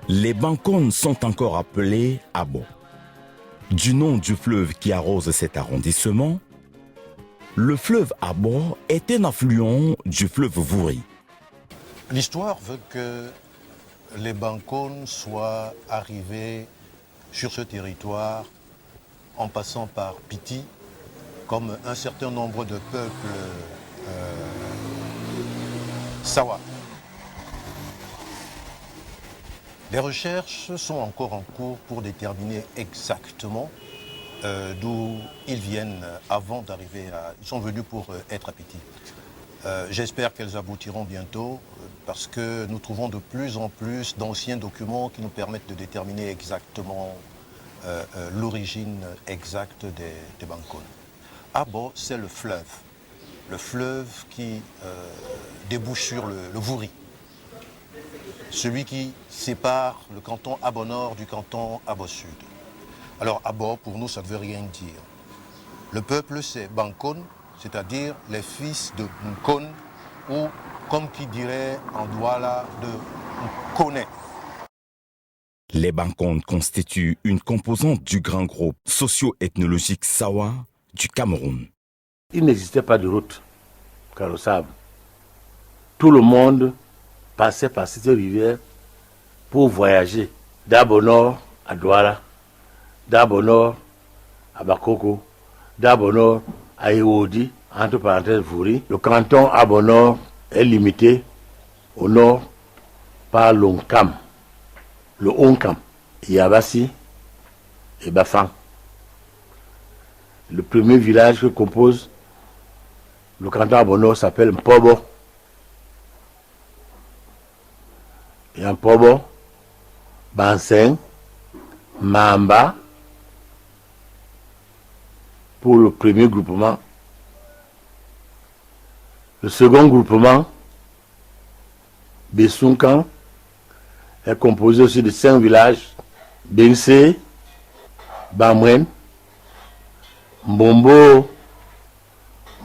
Les Bankones sont encore appelés Abo. Du nom du fleuve qui arrose cet arrondissement, le fleuve Abo est un affluent du fleuve Vouri. L'histoire veut que les Bankones soient arrivés sur ce territoire en passant par Piti, comme un certain nombre de peuples Sawa. Les recherches sont encore en cours pour déterminer exactement d'où ils viennent avant d'arriver à... Ils sont venus pour être à Piti. J'espère qu'elles aboutiront bientôt parce que nous trouvons de plus en plus d'anciens documents qui nous permettent de déterminer exactement l'origine exacte des Bankones. Abo, c'est le fleuve qui débouche sur le Vouri, celui qui sépare le canton Abo Nord du canton Abo Sud. Alors Abo, pour nous, ça ne veut rien dire. Le peuple, c'est Bankone, c'est-à-dire les fils de Nkone, ou comme qui dirait en Douala, de Nkone. Les Bankones constituent une composante du grand groupe socio-ethnologique Sawa du Cameroun. Il n'existait pas de route carrossable. Tout le monde passait par cette rivière pour voyager d'Abo Nord à Douala, d'Abo Nord à Bakoko, d'Abo Nord à Iwodi, entre parenthèses Vouri. Le canton Abo Nord est limité au nord par l'Onkam, le Onkam, Yabassi et Bafang. Le premier village que compose le canton Abo Nord s'appelle Mpobo. Et en Mpobo, Banseng, Mamba, pour le premier groupement. Le second groupement, Bessunkan, est composé aussi de 5 villages: Bense, Bamwen, Mbombo,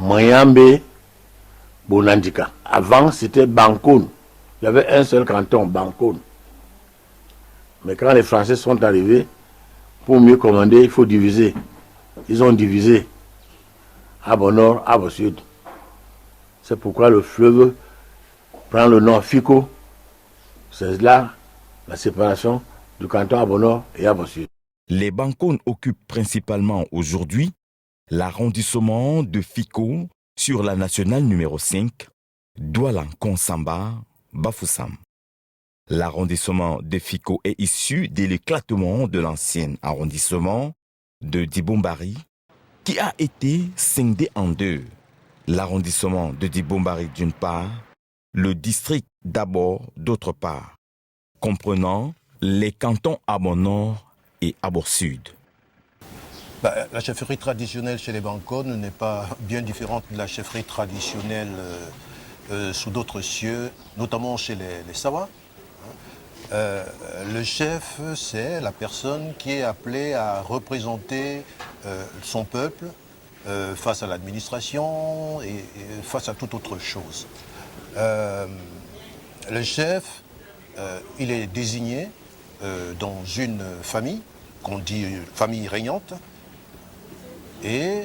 Mayambe, Bonandika. Avant, c'était Bankone. Il y avait un seul canton, Bankone. Mais quand les Français sont arrivés, pour mieux commander, il faut diviser. Ils ont divisé Abo Nord, Abo Sud. C'est pourquoi le fleuve prend le nom Fico. C'est là la séparation du canton Abo Nord et Abo Sud. Les Bankones occupent principalement aujourd'hui l'arrondissement de Fico sur la nationale numéro 5, Douala-Konsamba, Bafoussam. L'arrondissement de Fico est issu de l'éclatement de l'ancien arrondissement de Dibombari qui a été scindé en deux. L'arrondissement de Dibombari d'une part, le district d'Abo d'autre part, comprenant les cantons Abo Nord et Abo Sud. La chefferie traditionnelle chez les Bankones n'est pas bien différente de la chefferie traditionnelle sous d'autres cieux, notamment chez les Sawa. Le chef, c'est la personne qui est appelée à représenter son peuple face à l'administration et face à toute autre chose. Le chef, il est désigné dans une famille, qu'on dit famille régnante, et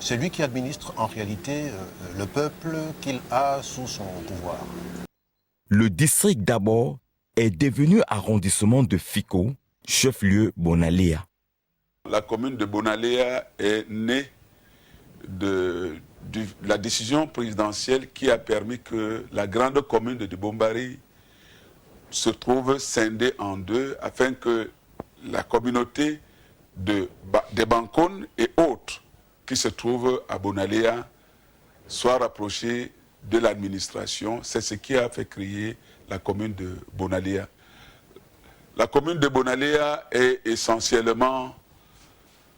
c'est lui qui administre en réalité le peuple qu'il a sous son pouvoir. Le district d'Abo est devenu arrondissement de Fico, chef-lieu Bonaléa. La commune de Bonaléa est née de la décision présidentielle qui a permis que la grande commune de Dibombari se trouve scindée en deux afin que la communauté des Bankones et autres qui se trouvent à Bonaléa soit rapprochée de l'administration. C'est ce qui a fait créer la commune de Bonaléa. La commune de Bonaléa est essentiellement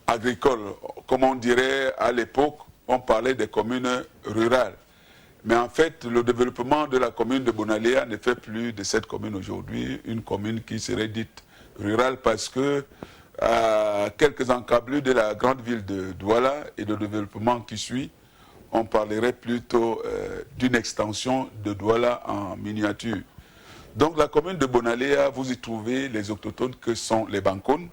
agricole. Comme on dirait à l'époque, on parlait des communes rurales. Mais en fait, le développement de la commune de Bonaléa ne fait plus de cette commune aujourd'hui une commune qui serait dite rurale parce que à quelques encablures de la grande ville de Douala et le développement qui suit, on parlerait plutôt d'une extension de Douala en miniature. Donc la commune de Bonaléa, vous y trouvez les autochtones que sont les Bankounes.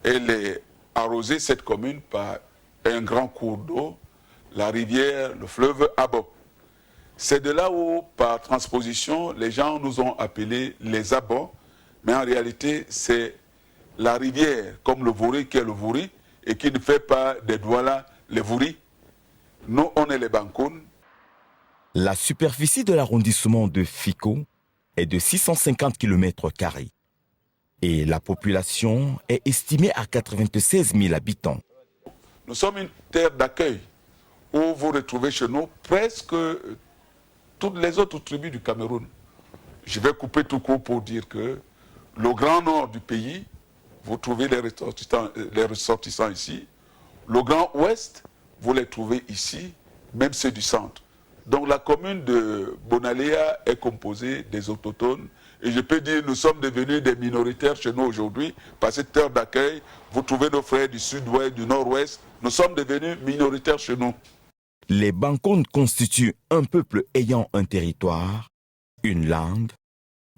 Elle est arrosée, cette commune, par un grand cours d'eau, la rivière, le fleuve Abo. C'est de là où, par transposition, les gens nous ont appelés les Abos, mais en réalité, c'est la rivière, comme le Vouri, qui est le Vouri, et qui ne fait pas des Douala les Vouri. Nous, on est les Bankounes. La superficie de l'arrondissement de Fiko est de 650 km² et la population est estimée à 96 000 habitants. Nous sommes une terre d'accueil où vous retrouvez chez nous presque toutes les autres tribus du Cameroun. Je vais couper tout court pour dire que le grand nord du pays, vous trouvez les ressortissants ici. Le grand ouest, vous les trouvez ici, même ceux du centre. Donc la commune de Bonaléa est composée des autochtones. Et je peux dire, nous sommes devenus des minoritaires chez nous aujourd'hui. Par cette terre d'accueil, vous trouvez nos frères du sud-ouest, du nord-ouest. Nous sommes devenus minoritaires chez nous. Les Bankounes constituent un peuple ayant un territoire, une langue,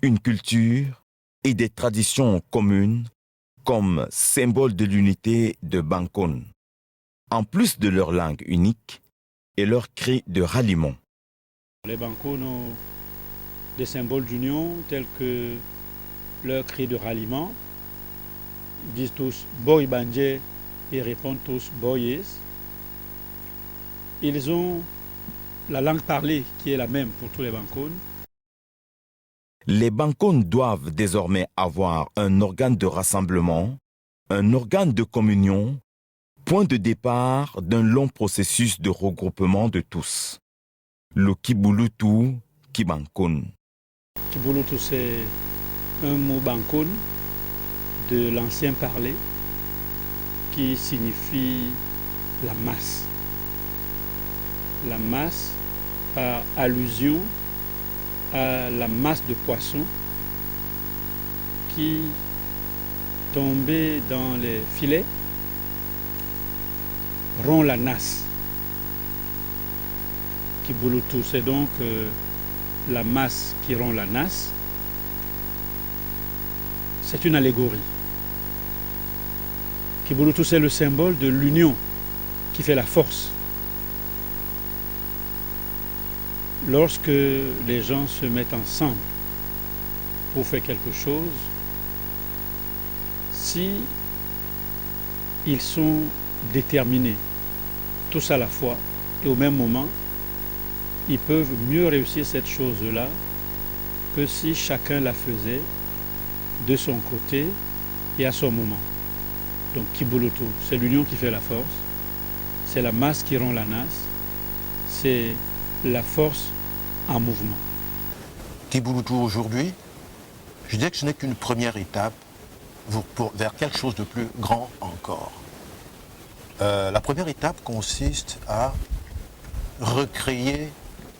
une culture et des traditions communes comme symbole de l'unité de Bankoun, en plus de leur langue unique et leur cri de ralliement. Les Bankounes ont des symboles d'union tels que leur cri de ralliement. Ils disent tous Boy Banje et répondent tous Boyes. Ils ont la langue parlée qui est la même pour tous les Bankounes. Les Bankounes doivent désormais avoir un organe de rassemblement, un organe de communion, point de départ d'un long processus de regroupement de tous. Le Kibulutu Kibankoun. Kibulutu, c'est un mot Bankoun de l'ancien parler qui signifie la masse. La masse par allusion à la masse de poissons qui tombaient dans les filets rond la nasse. Kibulutu, c'est donc la masse qui rend la nasse. C'est une allégorie. Kibulutu, c'est le symbole de l'union qui fait la force. Lorsque les gens se mettent ensemble pour faire quelque chose, si ils sont déterminés, tous à la fois et au même moment, ils peuvent mieux réussir cette chose-là que si chacun la faisait de son côté et à son moment. Donc Kibulutu, c'est l'union qui fait la force, c'est la masse qui rend la nasse, c'est la force en mouvement. Kibulutu aujourd'hui, je dirais que ce n'est qu'une première étape vers quelque chose de plus grand encore. La première étape consiste à recréer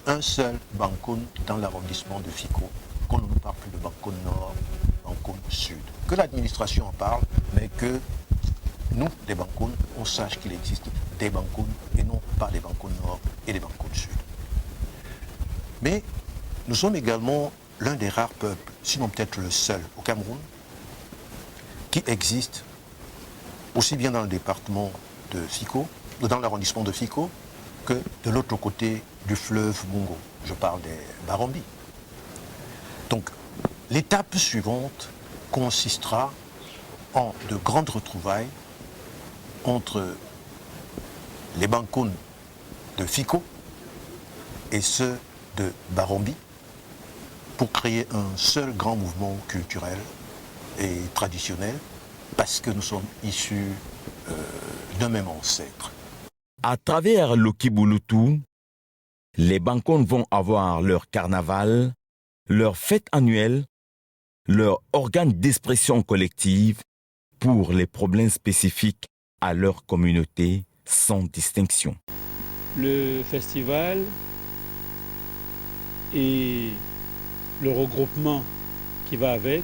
un seul Bankoun dans l'arrondissement de Fiko, qu'on ne nous parle plus de Bankoun Nord, Bankoun Sud. Que l'administration en parle, mais que nous, des Bankouns, on sache qu'il existe des Bankouns et non pas des Bankouns Nord et des Bankouns Sud. Mais nous sommes également l'un des rares peuples, sinon peut-être le seul au Cameroun, qui existe aussi bien dans le département de Fiko, ou dans l'arrondissement de Fiko, que de l'autre côté du fleuve Mungo. Je parle des Barombi. Donc, l'étape suivante consistera en de grandes retrouvailles entre les Bankouns de Fiko et ceux de Barombi pour créer un seul grand mouvement culturel et traditionnel parce que nous sommes issus d'un même ancêtre. À travers le Kibulutu, les Bankouns vont avoir leur carnaval, leur fête annuelle, leur organe d'expression collective pour les problèmes spécifiques à leur communauté sans distinction. Le festival et le regroupement qui va avec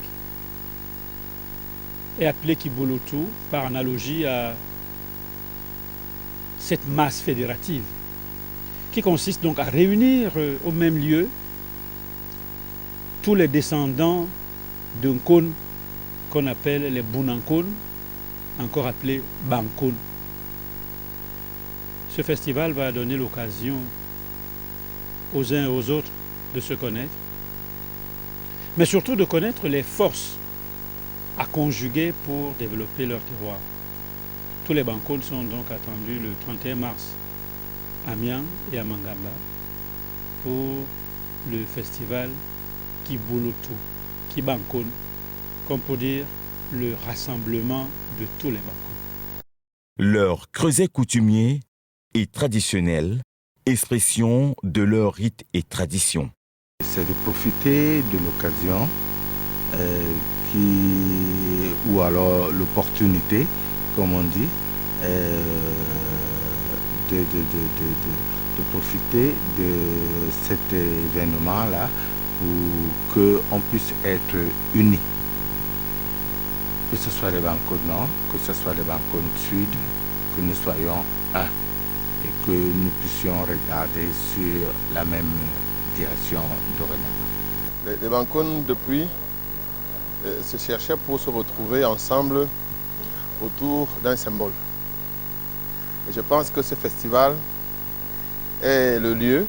est appelé Kibulutu par analogie à cette masse fédérative qui consiste donc à réunir au même lieu tous les descendants d'un Nkon qu'on appelle les Bunankon, encore appelés Bankon. Ce festival va donner l'occasion aux uns et aux autres de se connaître, mais surtout de connaître les forces à conjuguer pour développer leur terroir. Tous les Bankon sont donc attendus le 31 mars à Mian et à Mangamba pour le festival Kibulutu, Kibankon, comme pour dire le rassemblement de tous les Bankon. Leur creuset coutumier et traditionnel, expression de leurs rites et traditions. C'est de profiter de l'occasion ou alors l'opportunité, comme on dit, de profiter de cet événement-là pour qu'on puisse être unis. Que ce soit les Bankon Nord, que ce soit les Bankon Sud, que nous soyons un et que nous puissions regarder sur la même direction dorénavant. Les Bankon, depuis, se cherchaient pour se retrouver ensemble autour d'un symbole. Et je pense que ce festival est le lieu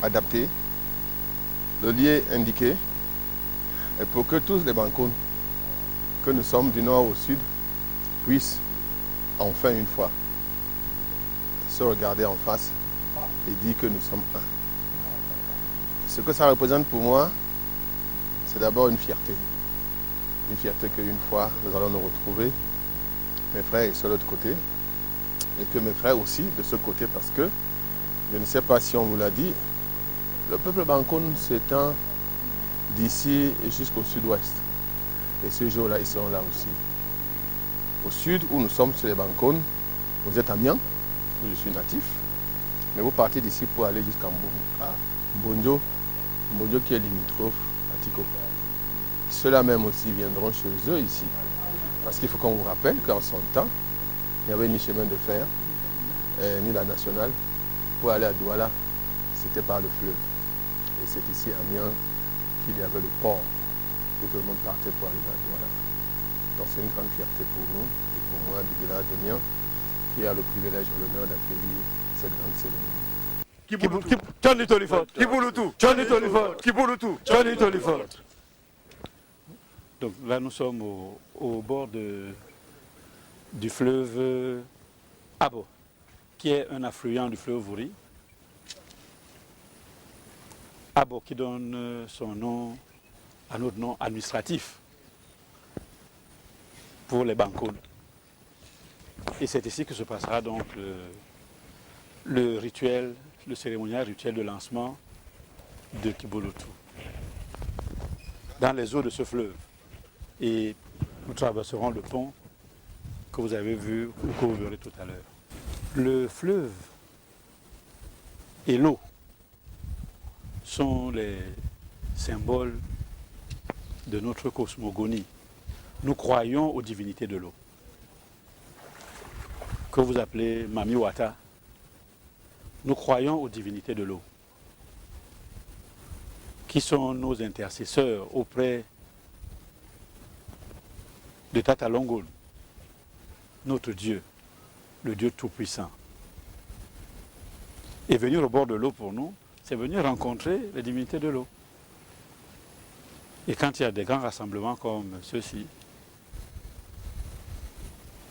adapté, le lieu indiqué, et pour que tous les Bankon, que nous sommes du nord au sud, puissent enfin une fois se regarder en face et dire que nous sommes un. Ce que ça représente pour moi, c'est d'abord une fierté. Une fierté qu'une fois nous allons nous retrouver, mes frères sur l'autre côté, et que mes frères aussi de ce côté, parce que je ne sais pas si on vous l'a dit, le peuple Bankon s'étend d'ici jusqu'au sud-ouest. Et ce jour-là, ils seront là aussi. Au sud, où nous sommes sur les Bankon, vous êtes à Mian, où je suis natif, mais vous partez d'ici pour aller jusqu'à Mbonjo, Mbonjo qui est limitrophe à Tiko. Ceux-là même aussi viendront chez eux ici. Parce qu'il faut qu'on vous rappelle qu'en son temps, il n'y avait ni chemin de fer, ni la nationale. Pour aller à Douala, c'était par le fleuve. Et c'est ici à Mian qu'il y avait le port où tout le monde partait pour arriver à Douala. Donc c'est une grande fierté pour nous et pour moi du village de Mian qui a le privilège et l'honneur d'accueillir cette grande cérémonie. Donc là, nous sommes au bord du fleuve Abo, qui est un affluent du fleuve Vouri. Abo qui donne son nom à notre nom administratif pour les Bankon. Et c'est ici que se passera donc le rituel, le cérémonial rituel de lancement de Kibulutu dans les eaux de ce fleuve. Et nous traverserons le pont que vous avez vu ou que vous verrez tout à l'heure. Le fleuve et l'eau sont les symboles de notre cosmogonie. Nous croyons aux divinités de l'eau, que vous appelez Mami Wata. Nous croyons aux divinités de l'eau, qui sont nos intercesseurs auprès de Tata Longon, notre Dieu, le Dieu Tout-Puissant. Et venir au bord de l'eau pour nous, c'est venir rencontrer les divinités de l'eau. Et quand il y a des grands rassemblements comme ceux-ci,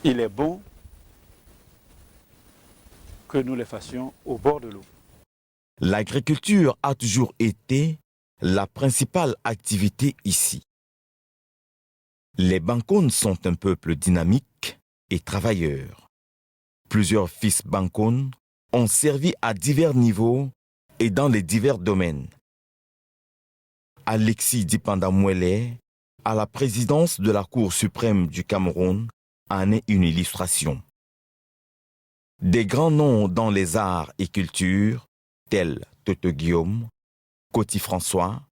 il est bon que nous les fassions au bord de l'eau. L'agriculture a toujours été la principale activité ici. Les Bankon sont un peuple dynamique et travailleur. Plusieurs fils Bankon ont servi à divers niveaux et dans les divers domaines. Alexis Dipanda-Mouele, à la présidence de la Cour suprême du Cameroun, en est une illustration. Des grands noms dans les arts et cultures tels Toto Guillaume, Koti François,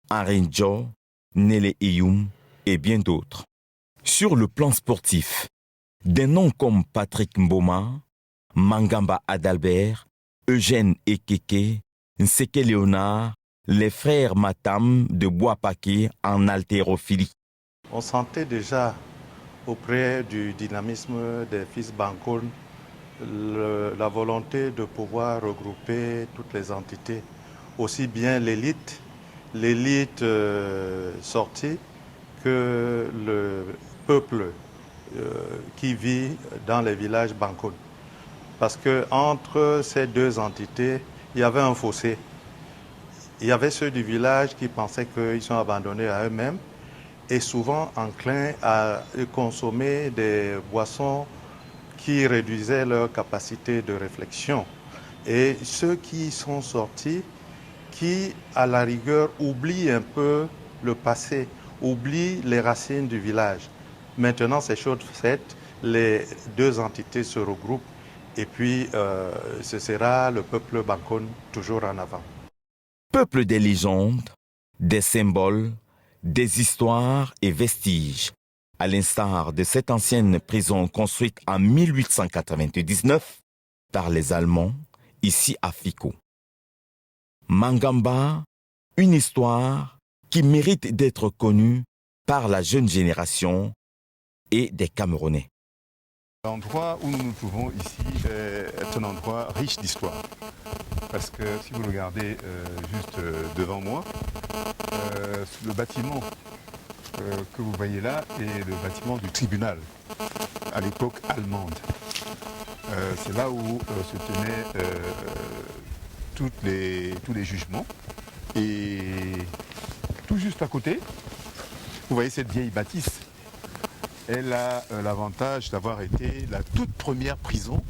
Arinjo, Nele Iyum et bien d'autres. Sur le plan sportif, des noms comme Patrick Mboma, Mangamba Adalbert, Eugène Ekeke, Nseke Léonard, les frères Matam de Bois-Paquet en haltérophilie. On sentait déjà auprès du dynamisme des fils Bankone la volonté de pouvoir regrouper toutes les entités, aussi bien l'élite sortie que le peuple qui vit dans les villages Bankone. Parce qu'entre ces deux entités, il y avait un fossé. Il y avait ceux du village qui pensaient qu'ils sont abandonnés à eux-mêmes et souvent enclins à consommer des boissons qui réduisaient leur capacité de réflexion. Et ceux qui sont sortis, qui à la rigueur oublient un peu le passé, oublient les racines du village. Maintenant, ces choses faites, les deux entités se regroupent et puis ce sera le peuple Bankone toujours en avant. Peuple des légendes, des symboles, des histoires et vestiges, à l'instar de cette ancienne prison construite en 1899 par les Allemands, ici à Fiko. Mangamba, une histoire qui mérite d'être connue par la jeune génération et des Camerounais. L'endroit où nous nous trouvons ici est un endroit riche d'histoire. Parce que si vous regardez juste devant moi, le bâtiment que vous voyez là est le bâtiment du tribunal, à l'époque allemande. C'est là où se tenaient tous les jugements. Et tout juste à côté, vous voyez cette vieille bâtisse. Elle a l'avantage d'avoir été la toute première prison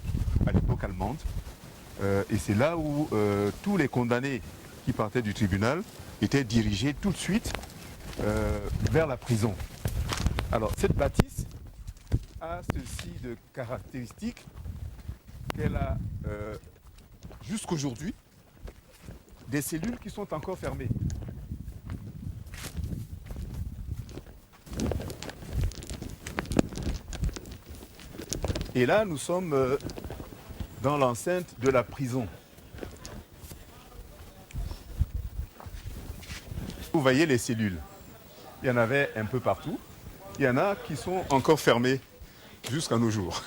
à l'époque allemande. Et c'est là où tous les condamnés qui partaient du tribunal étaient dirigés tout de suite vers la prison. Alors cette bâtisse a ceci de caractéristique qu'elle a jusqu'aujourd'hui des cellules qui sont encore fermées. Et là, nous sommes dans l'enceinte de la prison. Vous voyez les cellules. Il y en avait un peu partout. Il y en a qui sont encore fermées jusqu'à nos jours.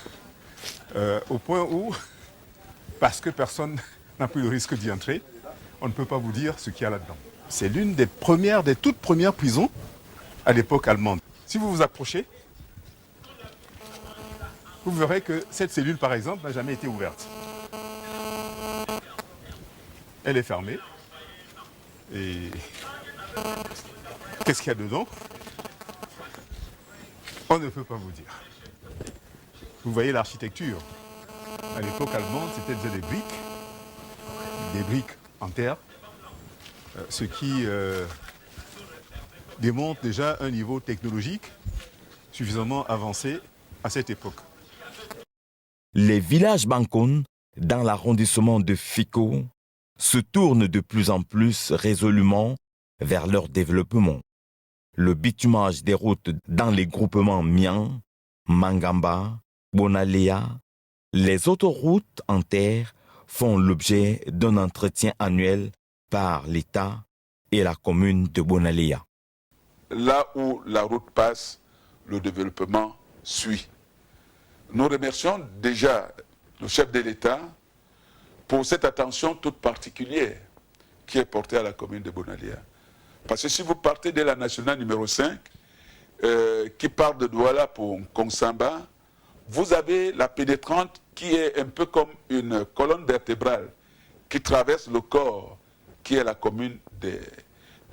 Au point où, parce que personne n'a pris le risque d'y entrer, on ne peut pas vous dire ce qu'il y a là-dedans. C'est l'une des toutes premières prisons à l'époque allemande. Si vous vous approchez, vous verrez que cette cellule, par exemple, n'a jamais été ouverte. Elle est fermée. Et qu'est-ce qu'il y a dedans? On ne peut pas vous dire. Vous voyez l'architecture. À l'époque allemande, c'était déjà des briques en terre, ce qui démontre déjà un niveau technologique suffisamment avancé à cette époque. Les villages Bankone, dans l'arrondissement de Fiko, se tournent de plus en plus résolument vers leur développement. Le bitumage des routes dans les groupements Mian, Mangamba, Bonalea, les autoroutes en terre font l'objet d'un entretien annuel par l'État et la commune de Bonalea. Là où la route passe, le développement suit. Nous remercions déjà le chef de l'État pour cette attention toute particulière qui est portée à la commune de Bonalea. Parce que si vous partez de la nationale numéro 5, qui part de Douala pour Konsamba, vous avez la PD30 qui est un peu comme une colonne vertébrale qui traverse le corps, qui est la commune de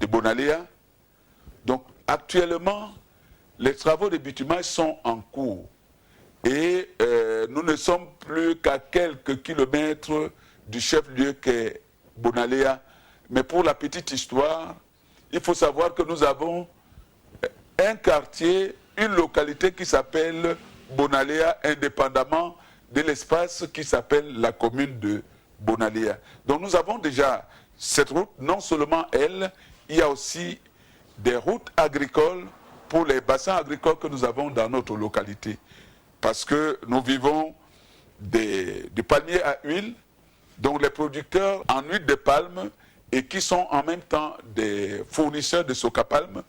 Bonalea. Donc actuellement, les travaux de bitumage sont en cours. Et nous ne sommes plus qu'à quelques kilomètres du chef-lieu qu'est Bonalea. Mais pour la petite histoire, il faut savoir que nous avons un quartier, une localité qui s'appelle Bonalea, indépendamment de l'espace qui s'appelle la commune de Bonalea. Donc nous avons déjà cette route, non seulement elle, il y a aussi des routes agricoles pour les bassins agricoles que nous avons dans notre localité. Parce que nous vivons du palmier à huile, dont les producteurs en huile de palme et qui sont en même temps des fournisseurs de socapalme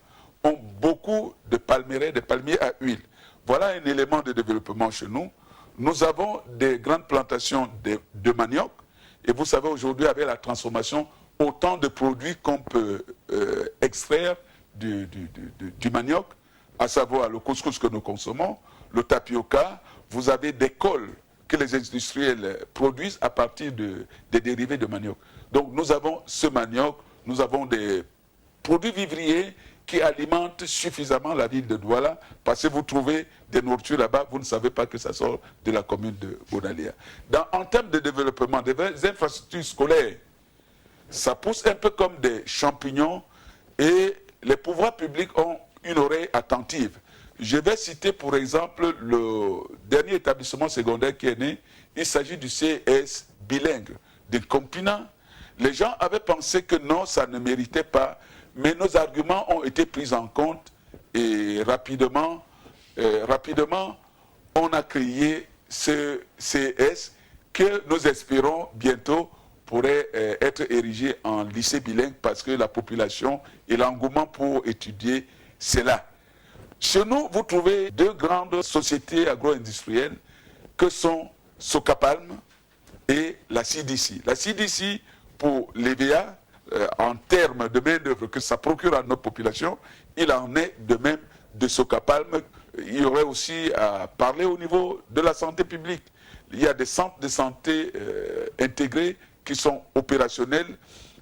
ont beaucoup de palmeraies, de palmiers à huile. Voilà un élément de développement chez nous. Nous avons des grandes plantations de manioc et vous savez aujourd'hui avec la transformation, autant de produits qu'on peut extraire du manioc, à savoir le couscous que nous consommons, le tapioca, vous avez des cols que les industriels produisent à partir des dérivés de manioc. Donc nous avons ce manioc, nous avons des produits vivriers qui alimentent suffisamment la ville de Douala, parce que vous trouvez des nourritures là-bas, vous ne savez pas que ça sort de la commune de Bonalea. En termes de développement, des infrastructures scolaires, ça pousse un peu comme des champignons et les pouvoirs publics ont une oreille attentive. Je vais citer pour exemple le dernier établissement secondaire qui est né, il s'agit du CS bilingue de Compina. Les gens avaient pensé que non, ça ne méritait pas, mais nos arguments ont été pris en compte et rapidement, on a créé ce CS que nous espérons bientôt pourrait être érigé en lycée bilingue parce que la population et l'engouement pour étudier, c'est là. Chez nous, vous trouvez deux grandes sociétés agro-industrielles que sont Socapalm et la CDC. La CDC pour l'EVA, en termes de main-d'œuvre que ça procure à notre population, il en est de même de Socapalm. Il y aurait aussi à parler au niveau de la santé publique. Il y a des centres de santé intégrés qui sont opérationnels.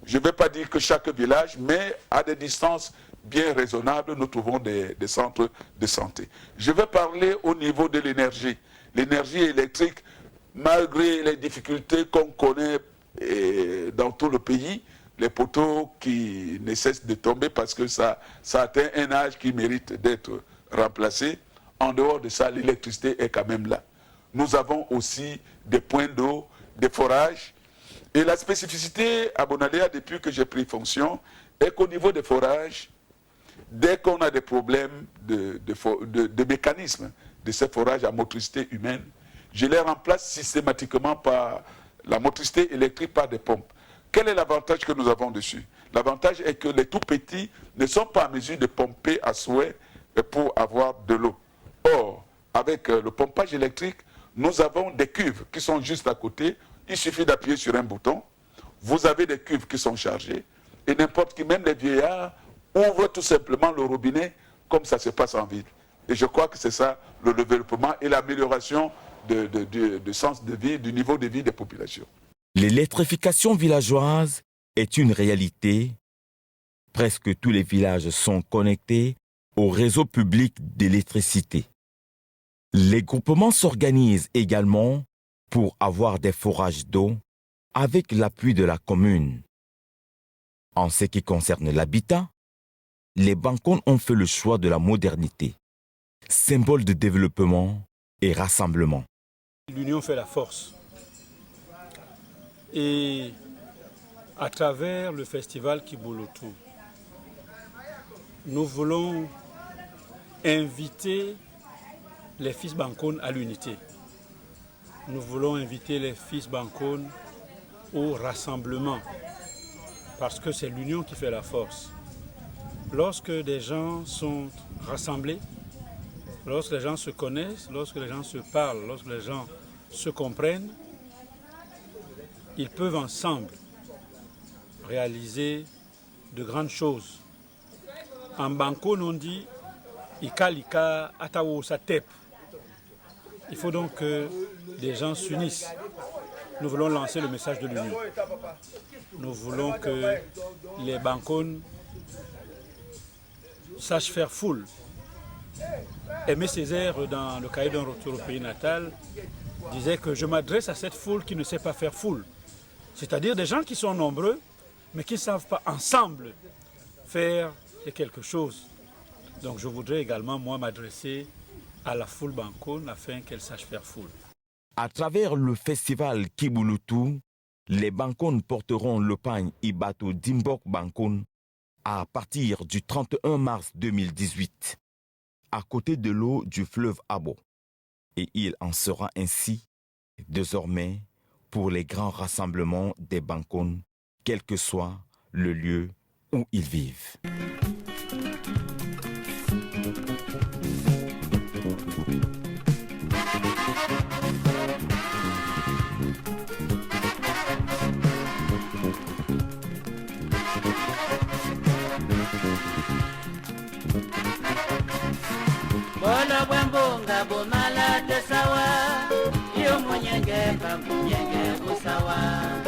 Je ne vais pas dire que chaque village, mais à des distances bien raisonnables, nous trouvons des centres de santé. Je vais parler au niveau de l'énergie. L'énergie électrique, malgré les difficultés qu'on connaît dans tout le pays, les poteaux qui ne cessent de tomber parce que ça atteint un âge qui mérite d'être remplacé. En dehors de ça, l'électricité est quand même là. Nous avons aussi des points d'eau, des forages. Et la spécificité à Bonalea, depuis que j'ai pris fonction, est qu'au niveau des forages, dès qu'on a des problèmes de mécanisme de ces forages à motricité humaine, je les remplace systématiquement par la motricité électrique par des pompes. Quel est l'avantage que nous avons dessus? L'avantage est que les tout petits ne sont pas en mesure de pomper à souhait pour avoir de l'eau. Or, avec le pompage électrique, nous avons des cuves qui sont juste à côté. Il suffit d'appuyer sur un bouton. Vous avez des cuves qui sont chargées. Et n'importe qui, même les vieillards, ouvrent tout simplement le robinet comme ça se passe en ville. Et je crois que c'est ça le développement et l'amélioration du sens de vie, du niveau de vie des populations. L'électrification villageoise est une réalité. Presque tous les villages sont connectés au réseau public d'électricité. Les groupements s'organisent également pour avoir des forages d'eau avec l'appui de la commune. En ce qui concerne l'habitat, les Bankone ont fait le choix de la modernité, symbole de développement et rassemblement. L'union fait la force. Et à travers le festival Kibolotou, nous voulons inviter les fils Bankone à l'unité. Nous voulons inviter les fils Bankone au rassemblement, parce que c'est l'union qui fait la force. Lorsque des gens sont rassemblés, lorsque les gens se connaissent, lorsque les gens se parlent, lorsque les gens se comprennent, ils peuvent ensemble réaliser de grandes choses. En Bankone, on dit « Ika atawo satep ». Il faut donc que des gens s'unissent. Nous voulons lancer le message de l'union. Nous voulons que les Bankone sachent faire foule. Aimé Césaire, dans le cahier d'un retour au pays natal, disait que je m'adresse à cette foule qui ne sait pas faire foule. C'est-à-dire des gens qui sont nombreux, mais qui ne savent pas ensemble faire quelque chose. Donc je voudrais également, moi, m'adresser à la foule Bankone afin qu'elle sache faire foule. À travers le festival Kibolotou, Les Bankone porteront le pagne Ibato Dimbok Bankone à partir du 31 mars 2018, à côté de l'eau du fleuve Abo. Et il en sera ainsi désormais pour les grands rassemblements des Bankone, quel que soit le lieu où ils vivent. Bola bwembunga bumala tesawa, yo munyenge pa munyenge usawa.